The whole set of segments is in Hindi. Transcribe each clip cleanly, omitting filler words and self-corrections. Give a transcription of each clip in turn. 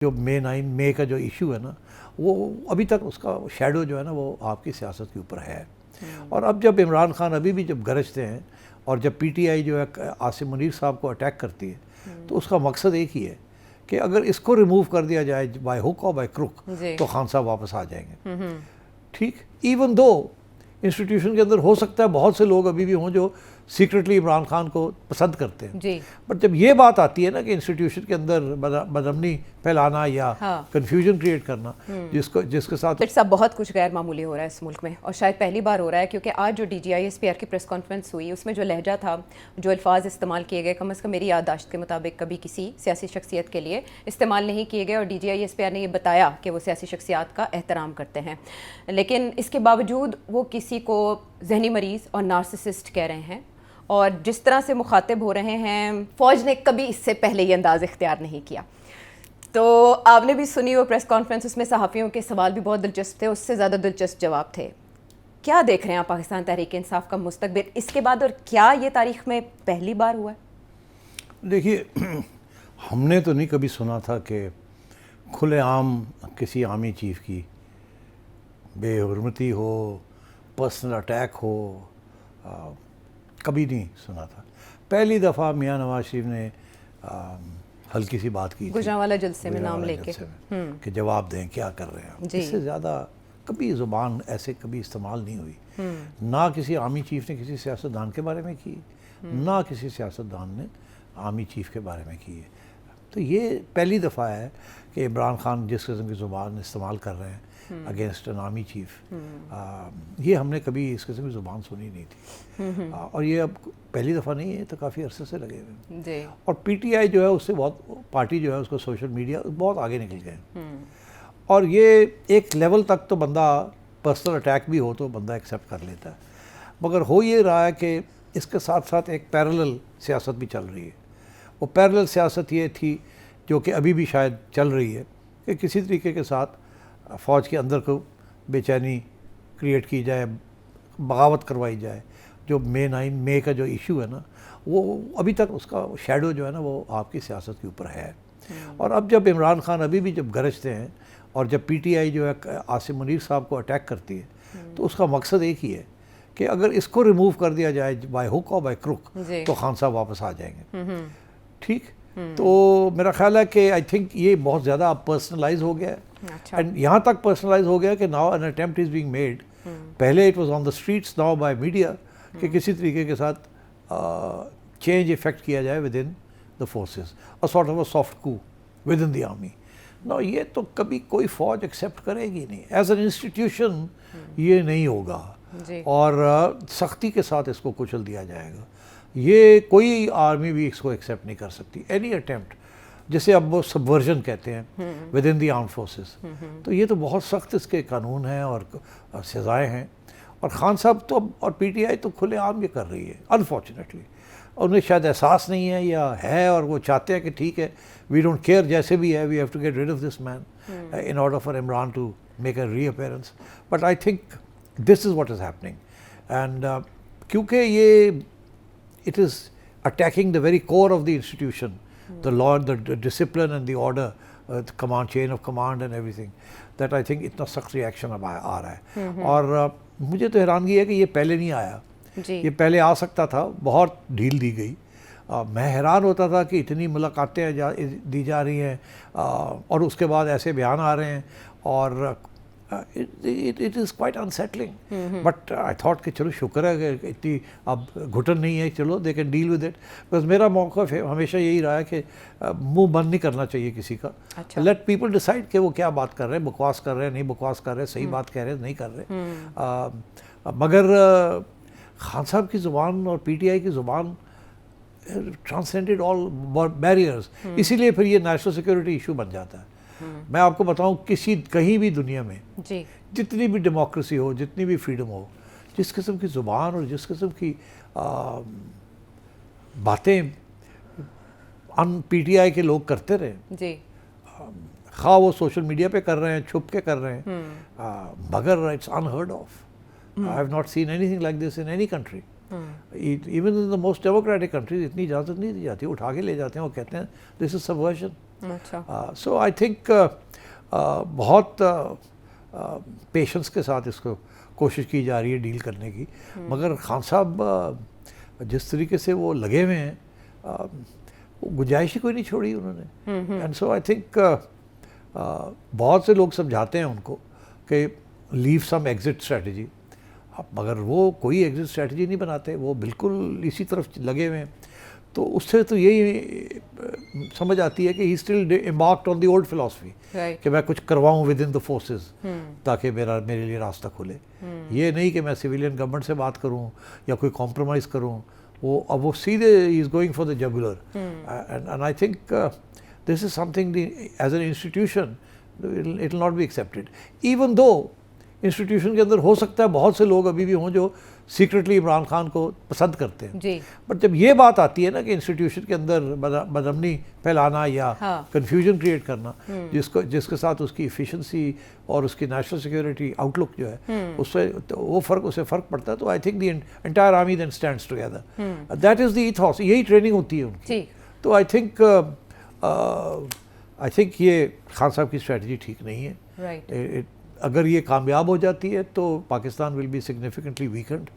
जो मई का जो इशू है ना, वो अभी तक उसका शैडो जो है ना वो आपकी सियासत के ऊपर है। और अब जब इमरान खान अभी भी जब गरजते हैं और जब पीटीआई जो है आसिम मुनीर साहब को अटैक करती है, तो उसका मकसद एक ही है कि अगर इसको रिमूव कर दिया जाए बाय हुक और बाय क्रुक तो खान साहब वापस आ जाएंगे। ठीक, इवन दो इंस्टीट्यूशन के अंदर हो सकता है बहुत से लोग अभी भी हों जो सीक्रेटली इमरान खान को पसंद करते हैं जी। बट जब ये बात आती है ना कि इंस्टीट्यूशन के अंदर बदअमनी फैलाना या कंफ्यूजन क्रिएट करना, जिसके साथ सब बहुत कुछ गैर मामूली हो रहा है इस मुल्क में, और शायद पहली बार हो रहा है, क्योंकि आज जो DGI-SPR की प्रेस कॉन्फ्रेंस हुई उसमें जो लहजा था, जो अल्फाज इस्तेमाल किए गए, कम अज़ कम मेरी याददाश्त के मुताबिक कभी किसी सियासी शख्सियत के लिए इस्तेमाल नहीं किए गए, और DGI-SPR ने ये बताया कि वो सियासी शख्सियात का एहतराम करते हैं, लेकिन इसके बावजूद वो किसी को जहनी मरीज़ और नार्सिसिस्ट कह रहे हैं, और जिस तरह से मुखातिब हो रहे हैं, फ़ौज ने कभी इससे पहले ये अंदाज़ इख्तियार नहीं किया। तो आपने भी सुनी वो प्रेस कॉन्फ्रेंस, उसमें सहाफ़ियों के सवाल भी बहुत दिलचस्प थे, उससे ज़्यादा दिलचस्प जवाब थे। क्या देख रहे हैं आप पाकिस्तान तहरीक इंसाफ का मुस्तकबिल इसके बाद, और क्या ये तारीख़ में पहली बार हुआ है? देखिए, हमने तो नहीं कभी सुना था कि खुलेआम किसी आर्मी चीफ़ की बेहुरमती हो, पर्सनल अटैक हो, कभी नहीं सुना था। पहली दफ़ा मियां नवाज शरीफ ने हल्की सी बात की गुजरांवाला जलसे में नाम लेके कि जवाब दें क्या कर रहे हैं। इससे ज़्यादा कभी ज़ुबान ऐसे कभी इस्तेमाल नहीं हुई। ना किसी आर्मी चीफ़ ने किसी सियासतदान के बारे में की, ना किसी सियासतदान ने आर्मी चीफ़ के बारे में की है। तो ये पहली दफ़ा है कि इमरान खान जिस किस्म की ज़ुबान इस्तेमाल कर रहे हैं अगेंस्ट एन आर्मी चीफ, ये हमने कभी इस किस्म की ज़ुबान सुनी नहीं थी। और ये अब पहली दफ़ा नहीं है, तो काफ़ी अरसे से लगे हुए। और पीटीआई जो है उससे बहुत, पार्टी जो है उसको सोशल मीडिया बहुत आगे निकल गए। और ये एक लेवल तक तो बंदा पर्सनल अटैक भी हो तो बंदा एक्सेप्ट कर लेता है, मगर हो ये रहा है कि इसके साथ साथ एक पैरेलल सियासत भी चल रही है। वो पैरेलल सियासत ये थी जो कि अभी भी शायद चल रही है कि किसी तरीके के साथ फ़ौज के अंदर को बेचैनी क्रिएट की जाए, बगावत करवाई जाए। जो मई का जो इशू है ना, वो अभी तक उसका शैडो जो है ना वो आपकी सियासत के ऊपर है। और अब जब इमरान खान अभी भी जब गरजते हैं और जब पीटीआई जो है आसिम मुनीर साहब को अटैक करती है, तो उसका मकसद एक ही है कि अगर इसको रिमूव कर दिया जाए बाय हुक और बाय क्रुक तो खान साहब वापस आ जाएंगे। ठीक, तो मेरा ख्याल है कि आई थिंक ये बहुत ज़्यादा पर्सनलाइज हो गया है। एंड यहाँ तक पर्सनलाइज हो गया कि now an attempt is being made. पहले it was on the streets, now by media, कि किसी तरीके के साथ चेंज इफेक्ट किया जाए within the forces, a sort of a soft coup within the army. ना, ये तो कभी कोई फ़ौज एक्सेप्ट करेगी नहीं, एज एन इंस्टीट्यूशन ये नहीं होगा, और सख्ती के साथ इसको कुचल दिया जाएगा। ये कोई आर्मी भी इसको एक्सेप्ट नहीं कर सकती, एनी अटेम्प्ट, जिसे अब वो सबवर्जन कहते हैं with in the armed forces. तो ये तो बहुत सख्त इसके कानून हैं और सज़ाएँ हैं, और खान साहब तो और पीटीआई तो खुलेआम ये कर रही है अनफॉर्चुनेटली। उन्हें शायद एहसास नहीं है या है, और वो चाहते हैं कि ठीक है, वी डोंट केयर जैसे भी है, we have to get rid of this man in order for Imran to make a reappearance. But I think this is what is happening, and क्योंकि ये it is attacking the very core of the institution, the law, the discipline and the order, the command, chain of command and everything, that I think इतना सख्त रिएक्शन अब आ रहा है। और मुझे तो हैरानगी है कि ये पहले नहीं आया। ये पहले आ सकता था, बहुत ढील दी गई। मैं हैरान होता था कि इतनी मुलाकातें दी जा रही हैं, और उसके बाद ऐसे बयान आ रहे हैं, और it is quite unsettling. But I thought कि चलो शुक्र है कि इतनी अब घुटन नहीं है, चलो they can deal with it. बस मेरा मौक़िफ़ हमेशा यही रहा है कि मुंह बंद नहीं करना चाहिए किसी का। Let people decide कि वो क्या बात कर रहे हैं, बकवास कर रहे हैं, नहीं बकवास कर रहे हैं, सही बात कह रहे हैं, नहीं कर रहे। मगर खान साहब की ज़ुबान और पीटीआई की ज़ुबान ट्रांसेंडेड ऑल बैरियर्स, इसीलिए फिर ये नेशनल सिक्योरिटी इशू बन जाता है। मैं आपको बताऊं, कहीं भी दुनिया में जितनी भी डेमोक्रेसी हो, जितनी भी फ्रीडम हो, जिस किस्म की ज़ुबान और जिस किस्म की बातें पीटीआई के लोग करते रहे, खा वो सोशल मीडिया पे कर रहे हैं, छुप के कर रहे हैं, मगर it's unheard of. I have not seen anything like this in any country. Even in the most democratic countries इतनी इजाज़त नहीं दी जाती, उठा के ले जाते हैं और कहते हैं दिस इज सबवर्जन। अच्छा, सो आई थिंक बहुत पेशेंस के साथ इसको कोशिश की जा रही है डील करने की, मगर खान साहब जिस तरीके से वो लगे हुए हैं, गुंजाइश ही कोई नहीं छोड़ी उन्होंने। एंड सो आई थिंक बहुत से लोग समझाते हैं उनको कि लीव सम एग्जिट स्ट्रेटजी, मगर वो कोई एग्जिट स्ट्रेटजी नहीं बनाते, वो बिल्कुल इसी तरफ लगे हुए हैं। तो उससे तो यही समझ आती है कि he still embarked on the old philosophy कि मैं कुछ करवाऊँ विद इन द फोर्सेस ताकि मेरे लिए रास्ता खुले। ये नहीं कि मैं सिविलियन गवर्नमेंट से बात करूँ या कोई कॉम्प्रोमाइज़ करूँ, अब वो सीधे ही is going for the jugular. And I think this is something as an institution it will not be accepted, even though institution के अंदर हो सकता है बहुत से लोग अभी भी हों जो सीक्रेटली इमरान खान को पसंद करते हैं जी। बट जब ये बात आती है ना कि इंस्टीट्यूशन के अंदर बदअमनी फैलाना या कंफ्यूजन क्रिएट करना, जिसके साथ उसकी इफ़िशेंसी और उसकी नेशनल सिक्योरिटी आउटलुक जो है उससे तो वो उसे फ़र्क पड़ता है। तो I think the entire army then stands together, that is the ethos, यही ट्रेनिंग होती है उनकी। तो आई थिंक ये खान साहब की स्ट्रेटजी ठीक नहीं है। राइट। अगर ये कामयाब हो जाती है तो Pakistan will be significantly weekend.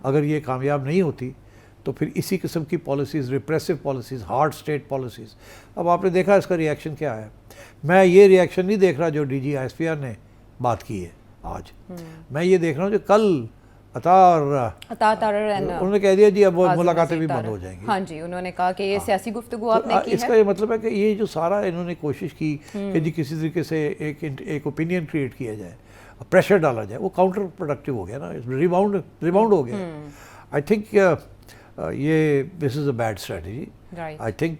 अगर ये कामयाब नहीं होती तो फिर इसी किस्म की policies, repressive policies, hard state policies. अब आपने देखा इसका रिएक्शन क्या है। मैं ये रिएक्शन नहीं देख रहा जो DGISPR ने बात की है आज, मैं ये देख रहा हूँ जो कल उन्होंने कह दिया जी अब मुलाकातें भी बंद हो जाएंगी। हाँ जी, उन्होंने कहा कि ये सियासी गुफ्तगू आपने की है। इसका ये मतलब है कि ये जो सारा इन्होंने कोशिश की कि जी किसी तरीके से एक ओपिनियन क्रिएट किया जाए, प्रेशर डाला जाए, वो काउंटर प्रोडक्टिव हो गया ना, रिबाउंड हो गया। आई थिंक ये this is a bad strategy. I think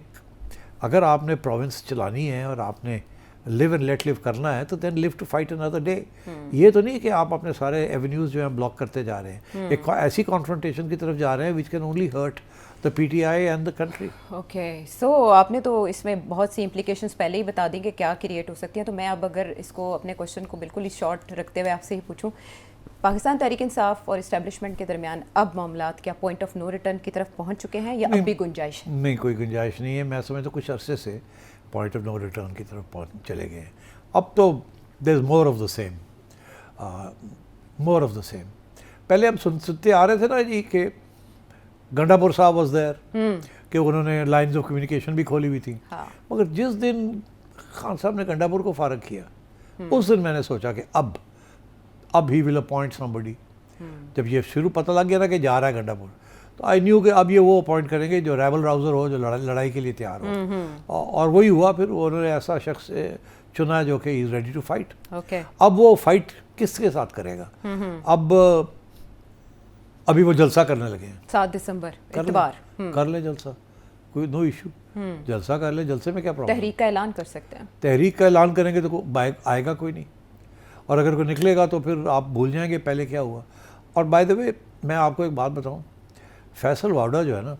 अगर आपने प्रोविंस चलानी है और आपने लिव एंड लेट लिव करना है तो then live to fight another day. ये तो नहीं कि आप अपने सारे एवेन्यूज़ जो हैं ब्लॉक करते जा रहे हैं, एक ऐसी कॉन्फ्रंटेशन की तरफ जा रहे हैं which can only hurt the PTI and the country. Okay, so आपने तो इसमें बहुत सी इम्प्लीकेशंस पहले ही बता दी कि क्या क्रिएट हो सकती हैं। तो मैं अब अगर इसको अपने क्वेश्चन को बिल्कुल ही शॉर्ट रखते हुए आपसे ही पूछूं, पाकिस्तान तहरीक इंसाफ और इस्टेब्लिशमेंट के दरमियान अब मामलात क्या पॉइंट ऑफ नो रिटर्न की तरफ पहुंच चुके हैं या अब भी गुंजाइश? नहीं, कोई गुंजाइश नहीं है। मैं समझता कुछ अरसे से पॉइंट ऑफ नो रिटर्न की तरफ चले गए हैं। अब तो there is more of the same, more of the same. पहले हम सुनते आ रहे थे ना जी कि गंडापुर साहब वाज देयर, कि उन्होंने लाइंस ऑफ कम्युनिकेशन भी खोली हुई थी। मगर जिस दिन खान साहब ने गंडापुर को फारग किया उस दिन मैंने सोचा कि अब ही विल अपॉइंट समबडी। जब ये शुरू पता लग गया ना कि जा रहा है गंडापुर, तो आई न्यू कि अब ये वो अपॉइंट करेंगे जो रेबल राउजर हो, जो लड़ाई के लिए तैयार हो। और वही हुआ। फिर उन्होंने ऐसा शख्स चुना जो कि इज़ रेडी टू फाइट। अब वो फाइट किसके साथ करेगा? अब अभी वो जलसा करने लगे हैं। 7 दिसंबर इतवार कर ले जलसा, कोई नो इशू, जलसा कर ले। जलसे में क्या प्रॉब्लम? तहरीक का ऐलान कर सकते हैं। तहरीक का ऐलान करेंगे तो आएगा कोई नहीं, और अगर कोई निकलेगा तो फिर आप भूल जाएंगे पहले क्या हुआ। और बाय द वे मैं आपको एक बात बताऊं, फैसल वावड़ा जो है ना,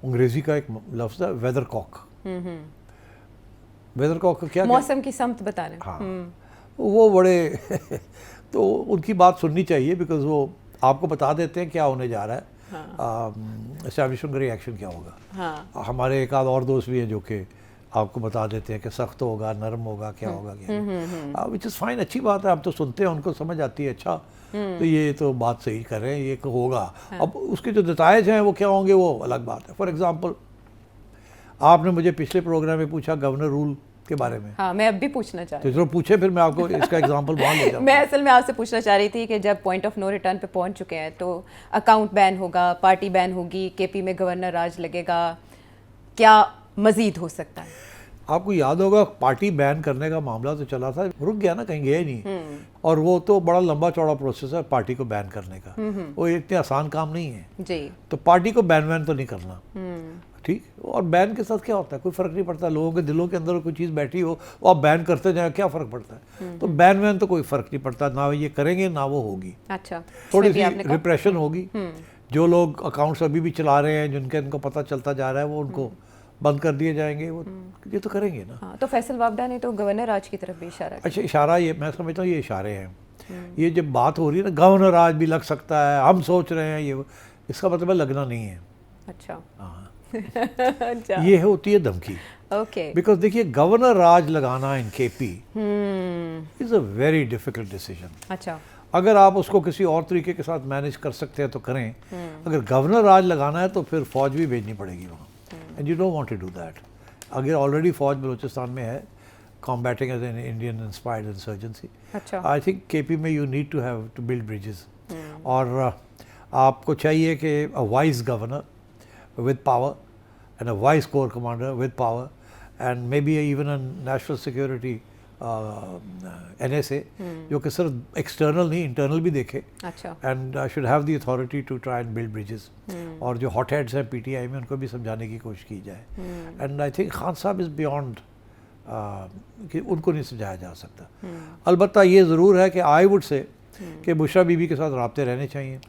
अंग्रेजी का एक लफ्ज़ है वेदरकॉक। वेदरकॉक का क्या? मौसम की समत बता रहे हैं। हाँ, वो बड़े तो उनकी बात सुननी चाहिए, बिकॉज वो आपको बता देते हैं क्या होने जा रहा है, एस्टैब्लिशमेंट का रिएक्शन क्या होगा। हमारे एक आध और दोस्त भी हैं जो कि आपको बता देते हैं कि सख्त होगा, नरम होगा, क्या होगा, क्या, विच इज़ फाइन, अच्छी बात है। आप तो सुनते हैं, उनको समझ आती है, अच्छा तो ये तो बात सही कर रहे हैं, ये होगा। अब उसके जो नताइज हैं वो क्या होंगे वो अलग बात है। फॉर एग्जांपल आपने मुझे पिछले प्रोग्राम में पूछा गवर्नर रूल के बारे में। हाँ, मैं अब भी पूछना चाह रही हूँ। तो जरूर पूछे, फिर मैं आपको इसका एग्जांपल वहाँ ले जाऊँ। मैं असल में आपसे पूछना चाह रही थी कि जब पॉइंट ऑफ नो रिटर्न पे पहुँच चुके हैं तो अकाउंट बैन होगा, पार्टी बैन होगी, KP में गवर्नर राज लगेगा, क्या मजीद हो सकता है? आपको याद होगा पार्टी बैन करने का मामला तो चला था, रुक गया ना, कहीं गया ही नहीं। और वो तो बड़ा लंबा चौड़ा प्रोसेस है पार्टी को बैन करने का, वो इतने आसान काम नहीं है जी। तो पार्टी को बैन तो नहीं करना, ठीक। और बैन के साथ क्या होता है, कोई फ़र्क नहीं पड़ता। लोगों के दिलों के अंदर कोई चीज़ बैठी हो वो आप बैन करते जाए, क्या फ़र्क पड़ता है? तो बैन तो कोई फ़र्क नहीं पड़ता, ना ये करेंगे ना वो होगी। अच्छा, थोड़ी सी रिप्रेशन होगी। जो लोग अकाउंट्स अभी भी चला रहे हैं, जिनके इनको पता चलता जा रहा है, वो उनको बंद कर दिए जाएंगे, वो ये तो करेंगे ना। हाँ, तो फैसल वावड़ा ने तो गवर्नर राज की तरफ भी इशारा किया। अच्छा, इशारा, ये मैं समझता हूँ ये इशारे हैं। ये जब बात हो रही है ना गवर्नर राज भी लग सकता है, हम सोच रहे हैं, ये इसका मतलब लगना नहीं है। अच्छा, हाँ अच्छा, ये होती है धमकी। ओके, बिकॉज देखिए गवर्नर राज लगाना इन KP is a very difficult decision. अच्छा, अगर आप उसको किसी और तरीके के साथ मैनेज कर सकते हैं तो करें, अगर गवर्नर राज लगाना है तो फिर फौज भी भेजनी पड़ेगी वहाँ, and you don't want to do that. अगर ऑलरेडी फौज बलूचिस्तान में है combating as an Indian inspired insurgency, अच्छा, आई थिंक केपी में you need to have to build bridges, और आपको चाहिए कि a wise governor with power and a wise corps commander with power and may be even a national security NSA जो कि सिर्फ एक्सटर्नल नहीं इंटरनल भी देखे, अच्छा, and should have the authority to try and build bridges, और जो हॉट हेड्स हैं PTI में उनको भी समझाने की कोशिश की जाए। एंड आई थिंक खान साहब इज़ बियॉन्ड कि उनको नहीं समझाया जा सकता। अलबत्ता ये ज़रूर है कि आई वुड से कि बुशरा बीबी के साथ राब्ते रहने चाहिए,